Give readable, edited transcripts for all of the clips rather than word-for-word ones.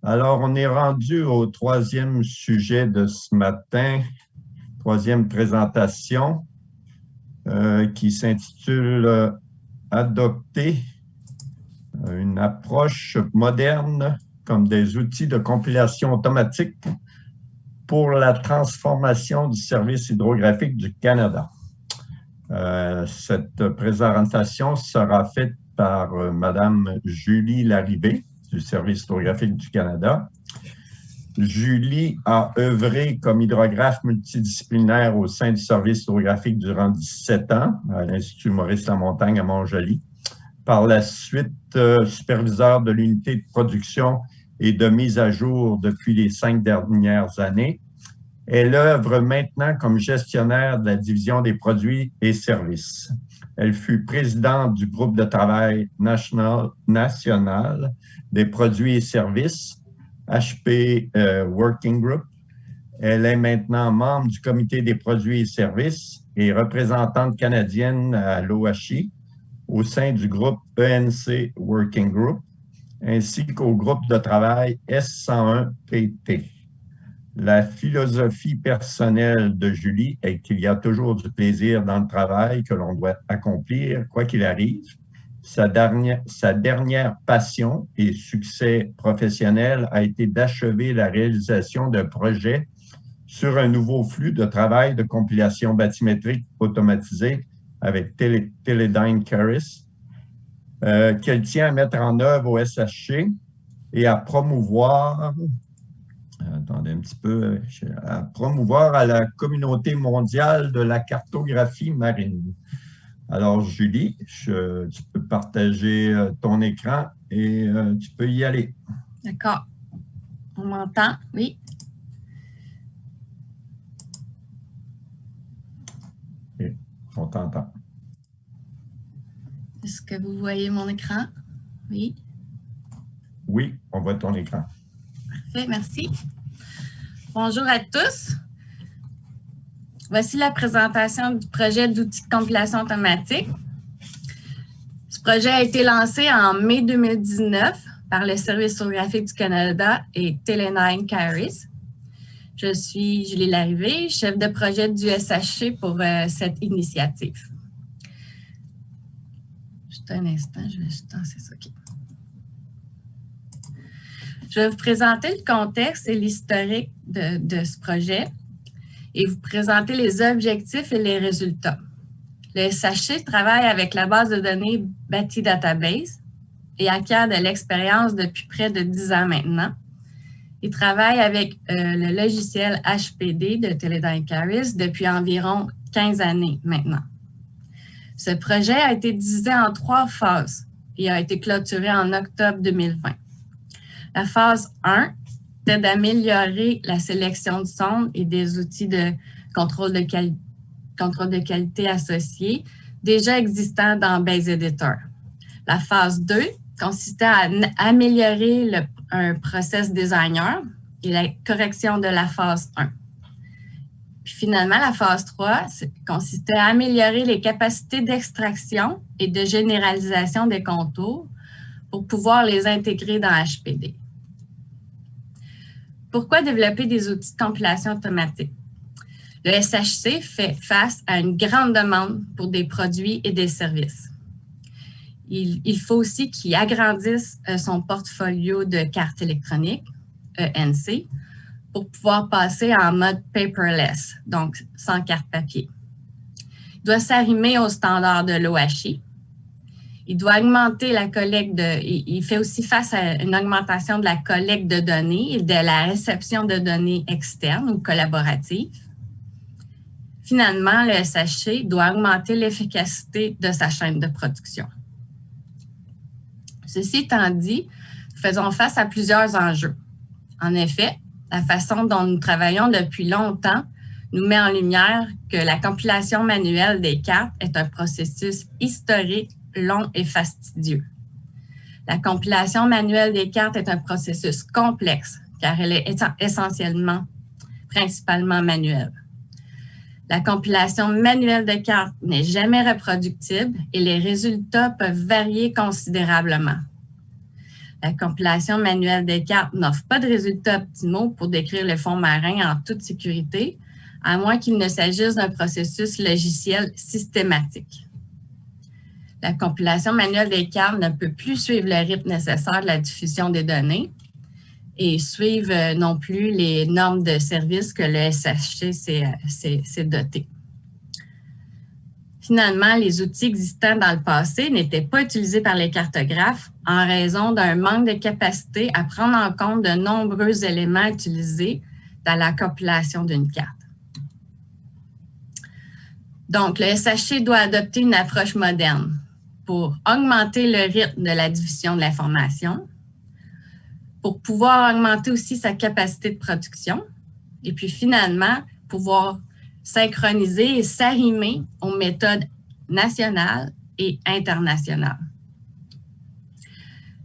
Alors, on est rendu au troisième sujet de ce matin, troisième présentation, qui s'intitule Adopter une approche moderne comme des outils de compilation automatique pour la transformation du service hydrographique du Canada. Cette présentation sera faite par Madame Julie Larrivée du Service hydrographique du Canada. Julie a œuvré comme hydrographe multidisciplinaire au sein du Service hydrographique durant 17 ans à l'Institut Maurice-Lamontagne à Montjoly. Par la suite, superviseur de l'unité de production et de mise à jour depuis les 5 dernières années. Elle œuvre maintenant comme gestionnaire de la division des produits et services. Elle fut présidente du groupe de travail national des produits et services, HP Working Group. Elle est maintenant membre du comité des produits et services et représentante canadienne à l'OHI au sein du groupe ENC Working Group, ainsi qu'au groupe de travail S101PT. La philosophie personnelle de Julie est qu'il y a toujours du plaisir dans le travail que l'on doit accomplir, quoi qu'il arrive. Sa dernière passion et succès professionnel a été d'achever la réalisation d'un projet sur un nouveau flux de travail de compilation bathymétrique automatisé avec Teledyne Caris, qu'elle tient à mettre en œuvre au SHC et à promouvoir à promouvoir à la communauté mondiale de la cartographie marine. Alors, Julie, tu peux partager ton écran et tu peux y aller. D'accord. On m'entend? Oui. Et on t'entend. Est-ce que vous voyez mon écran? Oui. Oui, on voit ton écran. Parfait, merci. Bonjour à tous. Voici la présentation du projet d'outils de compilation automatique. Ce projet a été lancé en mai 2019 par le Service hydrographique du Canada et Teledyne Caris. Je suis Julie Larrivée, chef de projet du SHC pour cette initiative. Juste un instant, je vais juste lancer ça. OK. Je vais vous présenter le contexte et l'historique de ce projet et vous présenter les objectifs et les résultats. Le SHC travaille avec la base de données Bathy Database et acquiert de l'expérience depuis près de 10 ans maintenant. Il travaille avec le logiciel HPD de Teledyne Caris depuis environ 15 années maintenant. Ce projet a été divisé en 3 phases et a été clôturé en octobre 2020. La phase 1 était d'améliorer la sélection de sondes et des outils de contrôle de qualité associés déjà existants dans Base Editor. La phase 2 consistait à améliorer un process designer et la correction de la phase 1. Puis finalement, la phase 3 consistait à améliorer les capacités d'extraction et de généralisation des contours pour pouvoir les intégrer dans HPD. Pourquoi développer des outils de compilation automatique? Le SHC fait face à une grande demande pour des produits et des services. Il faut aussi qu'il agrandisse son portfolio de cartes électroniques, ENC, pour pouvoir passer en mode paperless, donc sans carte papier. Il doit s'arrimer aux standards de l'OHI. Il doit augmenter la collecte il fait aussi face à une augmentation de la collecte de données et de la réception de données externes ou collaboratives. Finalement, le SHC doit augmenter l'efficacité de sa chaîne de production. Ceci étant dit, nous faisons face à plusieurs enjeux. En effet, la façon dont nous travaillons depuis longtemps nous met en lumière que la compilation manuelle des cartes est un processus historique, long et fastidieux. La compilation manuelle des cartes est un processus complexe car elle est principalement manuelle. La compilation manuelle de cartes n'est jamais reproductible et les résultats peuvent varier considérablement. La compilation manuelle des cartes n'offre pas de résultats optimaux pour décrire le fond marin en toute sécurité, à moins qu'il ne s'agisse d'un processus logiciel systématique. La compilation manuelle des cartes ne peut plus suivre le rythme nécessaire de la diffusion des données et suivre non plus les normes de service que le SHC s'est doté. Finalement, les outils existants dans le passé n'étaient pas utilisés par les cartographes en raison d'un manque de capacité à prendre en compte de nombreux éléments utilisés dans la compilation d'une carte. Donc, le SHC doit adopter une approche moderne pour augmenter le rythme de la diffusion de l'information, pour pouvoir augmenter aussi sa capacité de production, et puis finalement, pouvoir synchroniser et s'arrimer aux méthodes nationales et internationales.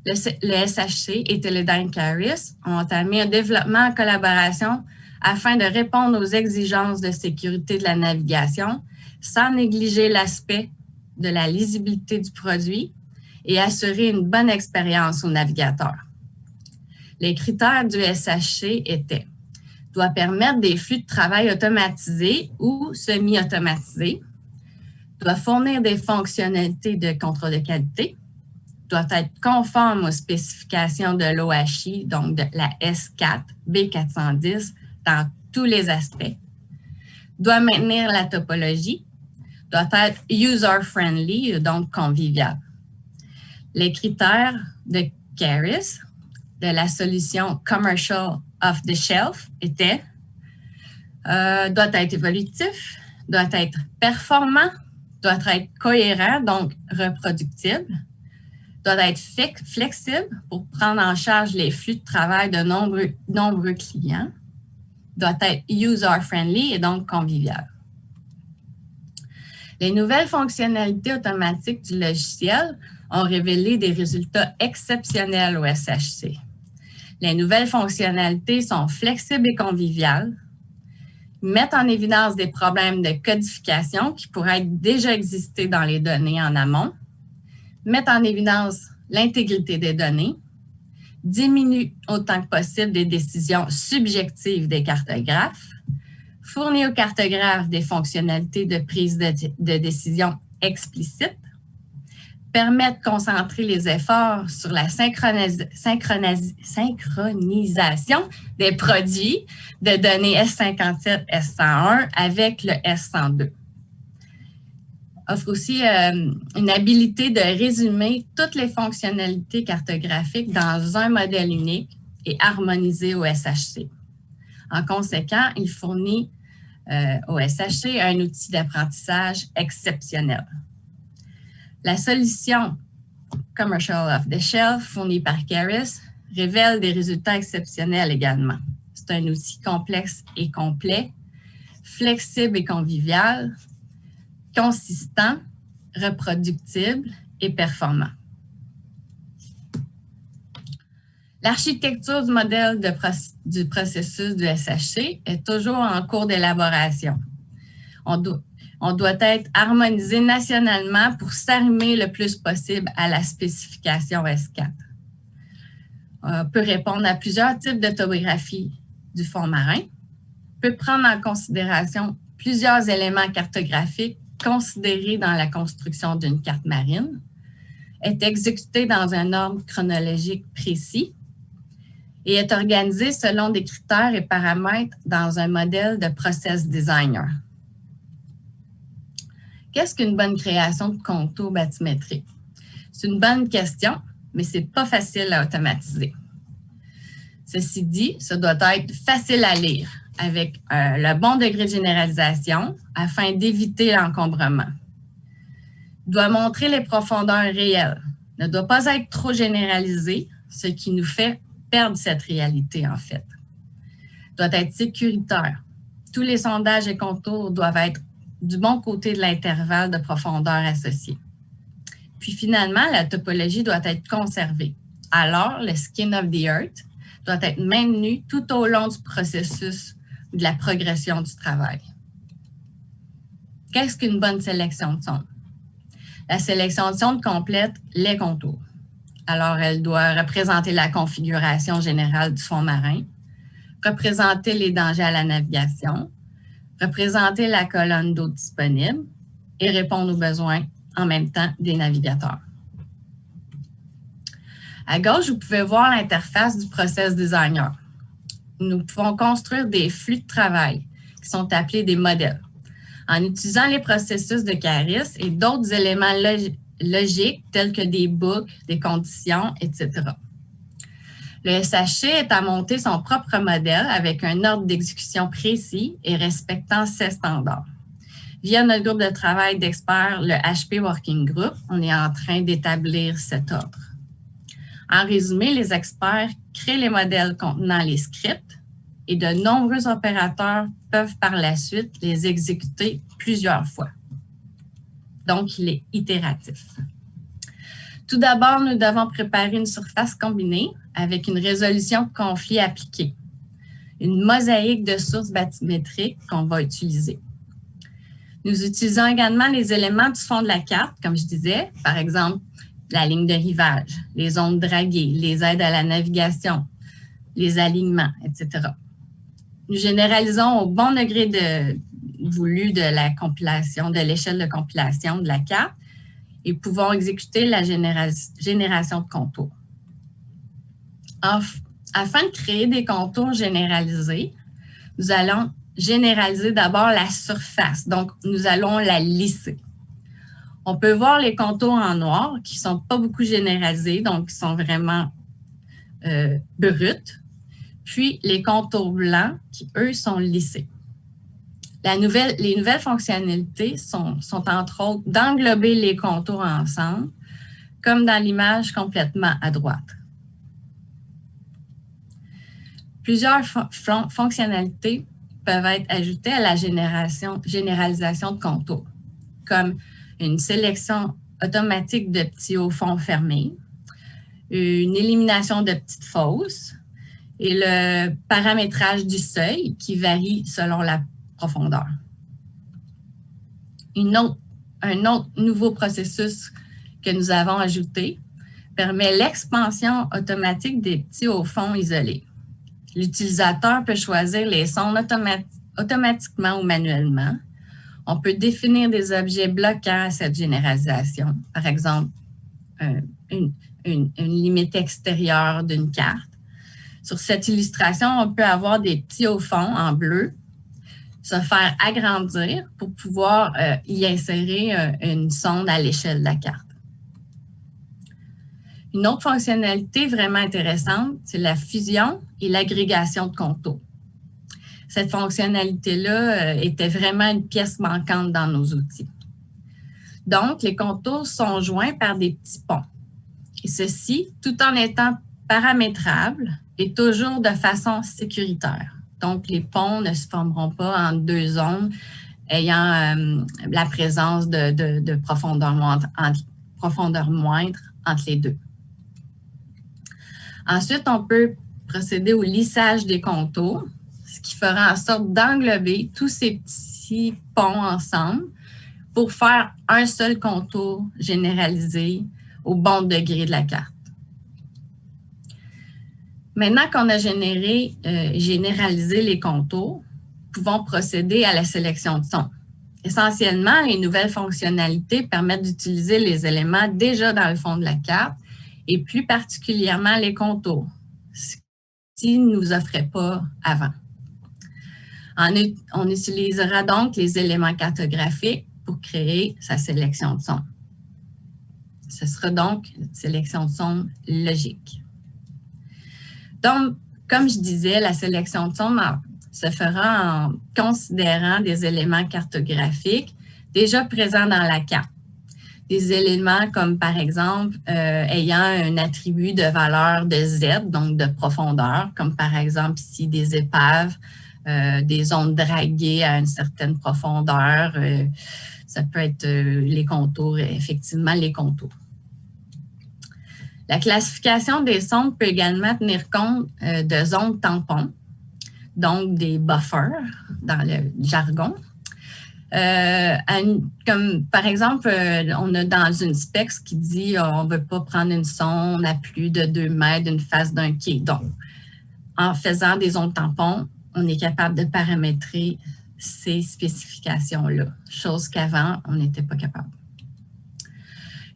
Le SHC et Teledyne Caris ont entamé un développement en collaboration afin de répondre aux exigences de sécurité de la navigation sans négliger l'aspect de la lisibilité du produit et assurer une bonne expérience aux navigateurs. Les critères du SHC étaient: doit permettre des flux de travail automatisés ou semi-automatisés, doit fournir des fonctionnalités de contrôle de qualité, doit être conforme aux spécifications de l'OHI, donc de la S4, B410, dans tous les aspects, doit maintenir la topologie, doit être user-friendly, donc convivial. Les critères de Caris, de la solution Commercial off-the-shelf étaient doit être évolutif, doit être performant, doit être cohérent, donc reproductible, doit être flexible pour prendre en charge les flux de travail de nombreux clients, doit être user-friendly et donc convivial. Les nouvelles fonctionnalités automatiques du logiciel ont révélé des résultats exceptionnels au SHC. Les nouvelles fonctionnalités sont flexibles et conviviales, mettent en évidence des problèmes de codification qui pourraient déjà exister dans les données en amont, mettent en évidence l'intégrité des données, diminuent autant que possible des décisions subjectives des cartographes, fournit aux cartographes des fonctionnalités de prise de décision explicites, permet de concentrer les efforts sur la synchronisation des produits de données S57, S101 avec le S102. Offre aussi une habilité de résumer toutes les fonctionnalités cartographiques dans un modèle unique et harmonisé au SHC. En conséquent, il fournit au SHC un outil d'apprentissage exceptionnel. La solution Commercial off-the-shelf fournie par Caris révèle des résultats exceptionnels également. C'est un outil complexe et complet, flexible et convivial, consistant, reproductible et performant. L'architecture du modèle du processus du SHC est toujours en cours d'élaboration. On doit être harmonisé nationalement pour s'arrimer le plus possible à la spécification S4. On peut répondre à plusieurs types de topographie du fond marin, peut prendre en considération plusieurs éléments cartographiques considérés dans la construction d'une carte marine, est exécuté dans un ordre chronologique précis et est organisé selon des critères et paramètres dans un modèle de process designer. Qu'est-ce qu'une bonne création de contours bathymétriques? C'est une bonne question, mais ce n'est pas facile à automatiser. Ceci dit, ça doit être facile à lire, avec le bon degré de généralisation afin d'éviter l'encombrement. Il doit montrer les profondeurs réelles, ne doit pas être trop généralisé, ce qui nous fait perdre cette réalité en fait. Il doit être sécuritaire. Tous les sondages et contours doivent être du bon côté de l'intervalle de profondeur associé. Puis finalement, la topologie doit être conservée. Alors, le skin of the earth doit être maintenu tout au long du processus de la progression du travail. Qu'est-ce qu'une bonne sélection de sonde? La sélection de sonde complète les contours. Alors, elle doit représenter la configuration générale du fond marin, représenter les dangers à la navigation, représenter la colonne d'eau disponible et répondre aux besoins en même temps des navigateurs. À gauche, vous pouvez voir l'interface du Process Designer. Nous pouvons construire des flux de travail qui sont appelés des modèles en utilisant les processus de Caris et d'autres éléments logiques tels que des boucles, des conditions, etc. Le SHC est à monter son propre modèle avec un ordre d'exécution précis et respectant ses standards. Via notre groupe de travail d'experts, le HP Working Group, on est en train d'établir cet ordre. En résumé, les experts créent les modèles contenant les scripts et de nombreux opérateurs peuvent par la suite les exécuter plusieurs fois. Donc, il est itératif. Tout d'abord, nous devons préparer une surface combinée avec une résolution de conflit appliquée, une mosaïque de sources bathymétriques qu'on va utiliser. Nous utilisons également les éléments du fond de la carte, comme je disais, par exemple, la ligne de rivage, les zones draguées, les aides à la navigation, les alignements, etc. Nous généralisons au bon degré voulu de la compilation, de l'échelle de compilation de la carte et pouvons exécuter la génération de contours. Afin de créer des contours généralisés, nous allons généraliser d'abord la surface, donc nous allons la lisser. On peut voir les contours en noir qui ne sont pas beaucoup généralisés, donc qui sont vraiment bruts, puis les contours blancs qui, eux, sont lissés. Les nouvelles fonctionnalités sont entre autres d'englober les contours ensemble, comme dans l'image complètement à droite. Plusieurs fonctionnalités peuvent être ajoutées à la généralisation de contours, comme une sélection automatique de petits hauts fonds fermés, une élimination de petites fosses et le paramétrage du seuil qui varie selon la profondeur. Un autre nouveau processus que nous avons ajouté permet l'expansion automatique des petits hauts fonds isolés. L'utilisateur peut choisir les sondes automatiquement ou manuellement. On peut définir des objets bloquants à cette généralisation, par exemple une limite extérieure d'une carte. Sur cette illustration, on peut avoir des petits hauts fonds en bleu, se faire agrandir pour pouvoir y insérer une sonde à l'échelle de la carte. Une autre fonctionnalité vraiment intéressante, c'est la fusion et l'agrégation de contours. Cette fonctionnalité-là était vraiment une pièce manquante dans nos outils. Donc, les contours sont joints par des petits ponts. Et ceci, tout en étant paramétrables et toujours de façon sécuritaire. Donc, les ponts ne se formeront pas en deux zones ayant la présence de profondeur moindre entre les deux. Ensuite, on peut procéder au lissage des contours, ce qui fera en sorte d'englober tous ces petits ponts ensemble pour faire un seul contour généralisé au bon degré de la carte. Maintenant qu'on a généralisé les contours, nous pouvons procéder à la sélection de son. Essentiellement, les nouvelles fonctionnalités permettent d'utiliser les éléments déjà dans le fond de la carte et plus particulièrement les contours, ce qui ne nous offrait pas avant. On utilisera donc les éléments cartographiques pour créer sa sélection de son. Ce sera donc une sélection de son logique. Donc, comme je disais, la sélection de son se fera en considérant des éléments cartographiques déjà présents dans la carte. Des éléments comme, par exemple, ayant un attribut de valeur de Z, donc de profondeur, comme par exemple ici des épaves, des ondes draguées à une certaine profondeur. Ça peut être les contours, effectivement, les contours. La classification des sondes peut également tenir compte de zones tampons, donc des buffers dans le jargon, Comme par exemple, on a dans une spec qui dit on ne veut pas prendre une sonde à plus de 2 mètres d'une face d'un quai. Donc, en faisant des ondes tampons, on est capable de paramétrer ces spécifications-là, chose qu'avant, on n'était pas capable.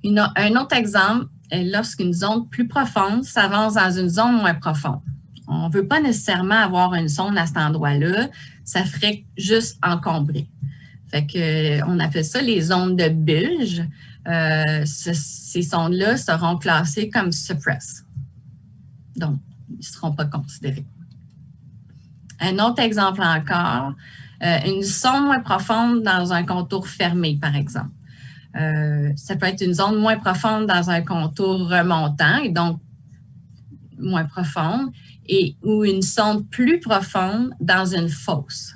Un autre exemple est lorsqu'une zone plus profonde s'avance dans une zone moins profonde. On ne veut pas nécessairement avoir une sonde à cet endroit-là, ça ferait juste encombrer. Fait que, on appelle ça les zones de bulge. Ces sondes-là seront classées comme suppress. Donc, ils ne seront pas considérés. Un autre exemple encore, une sonde moins profonde dans un contour fermé, par exemple. Ça peut être une zone moins profonde dans un contour remontant, et donc moins profonde, ou une sonde plus profonde dans une fosse.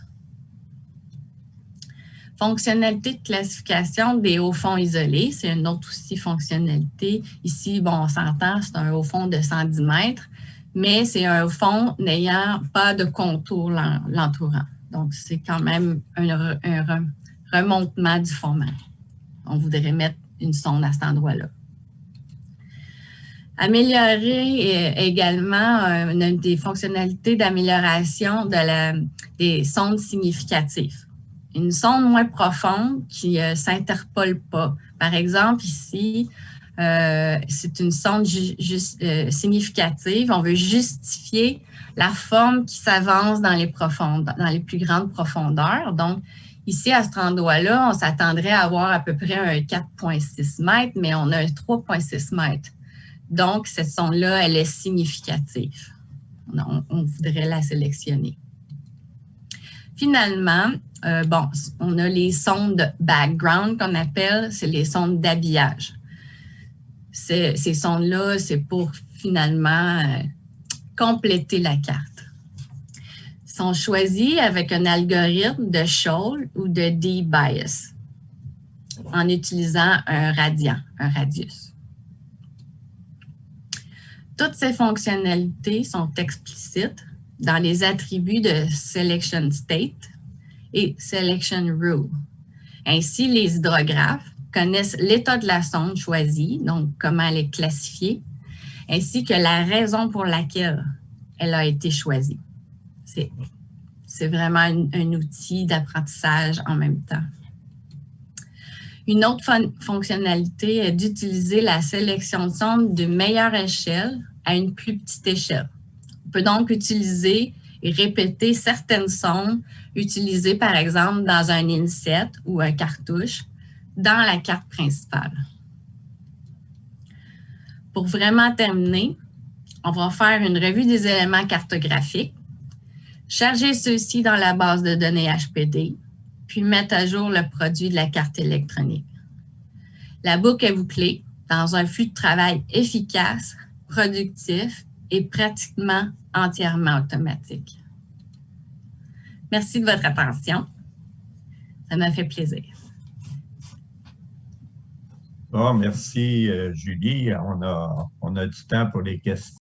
Fonctionnalité de classification des hauts fonds isolés, c'est une autre aussi fonctionnalité. Ici, bon, on s'entend, c'est un haut fond de 110 mètres, mais c'est un haut fond n'ayant pas de contour l'entourant. Donc, c'est quand même un remontement du fond marin. On voudrait mettre une sonde à cet endroit-là. Améliorer également des fonctionnalités d'amélioration des sondes significatives. Une sonde moins profonde qui ne s'interpole pas. Par exemple, ici, c'est une sonde significative. On veut justifier la forme qui s'avance dans les plus grandes profondeurs. Donc, ici, à cet endroit-là, on s'attendrait à avoir à peu près un 4,6 mètres, mais on a un 3,6 mètres. Donc, cette sonde-là, elle est significative. On voudrait la sélectionner. Finalement, on a les sondes de background qu'on appelle, c'est les sondes d'habillage. Ces sondes-là, c'est pour finalement compléter la carte. Ils sont choisis avec un algorithme de Scholl ou de D-bias en utilisant un radius. Toutes ces fonctionnalités sont explicites dans les attributs de Selection State et Selection Rule. Ainsi, les hydrographes connaissent l'état de la sonde choisie, donc comment elle est classifiée, ainsi que la raison pour laquelle elle a été choisie. C'est vraiment un outil d'apprentissage en même temps. Une autre fonctionnalité est d'utiliser la sélection de sondes de meilleure échelle à une plus petite échelle. On peut donc utiliser et répéter certaines sondes utilisées, par exemple, dans un inset ou un cartouche dans la carte principale. Pour vraiment terminer, on va faire une revue des éléments cartographiques, charger ceux-ci dans la base de données HPD, puis mettre à jour le produit de la carte électronique. La boucle est bouclée dans un flux de travail efficace, productif et pratiquement entièrement automatique. Merci de votre attention. Ça m'a fait plaisir. Bon, merci, Julie. On a du temps pour les questions.